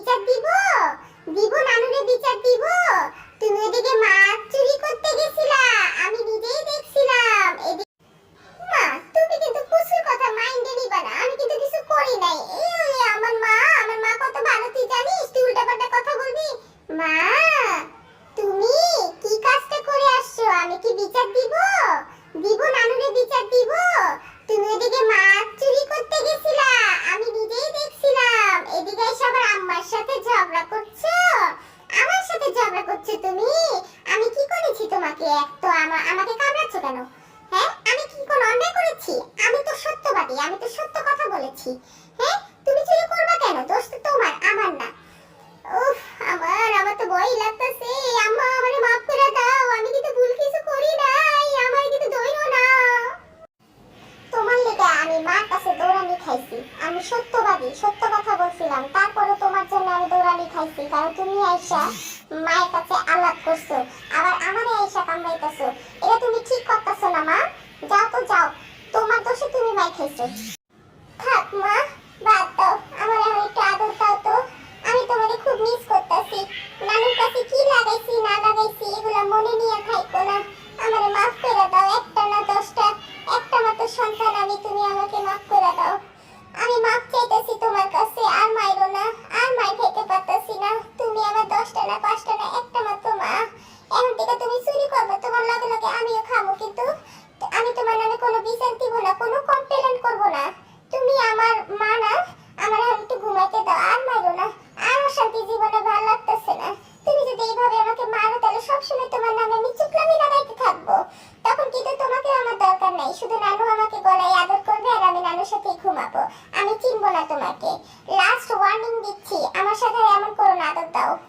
বিচার দিব, দিব নানুরে বিচার দিব। তুমি ওদিকে মাছ চুরি করতে গেছিলা, আমি নিজেই দেখছিলাম। মা তুমি কিন্তু প্রচুর কথা মাইন্ডে নিবা না, আমি কিন্তু কিছু করি নাই। এই আমার মা কত ভালো, তুই জানিস? তুই উল্টাপাল্টা কথা বলবি। মা তুমি কি কাজটা করে আসছো? আমি কি বিচার দিব, দিব নানুরে বিচার দিব। তুমি ওদিকে মাছ চুরি করতে গেছিলা, আমি নিজেই দেখছিলাম। এদিকে এসে আবার আম্মার সাথে ঝগড়া করছো, আমার সাথে ঝগড়া করছো তুমি। আমি কি করেছি তোমাকে? এক তো আমাকে কামড়াচ্ছো কেন? হ্যাঁ আমি কি কোন অন্যায় করেছি? আমি তো সত্যবাদী, আমি তো সত্য কথা বলেছি। হ্যাঁ তুমি চুরি করবা কেন? দোষ তো তোমার, আমার না। উফ আমার তো ভয় লাগতেছে। আম্মা আমারে মাফ করে দাও, আমি কিন্তু ভুল কিছু করি নাই, আমারে কিন্তু ধইরো না। তোমার লেগে আমি মার কাছে দৌড়ানি খাইছি। আমি সত্যবাদী, সত্য কথা বলছিলাম, তারপরে তোমার জন্য আমি দৌড়ানি খাইছি। কারণ তুমি আইসা মায়ের কাছে আলাপ করছো, আবার আমারে আইসা কামড়াইতেছো। এটা তুমি ঠিক করতেছো না মা। যাও তো যাও, তোমার দোষে তুমি মার খাইছো। থাক মা, বাদ দাও, আমার এখন একটু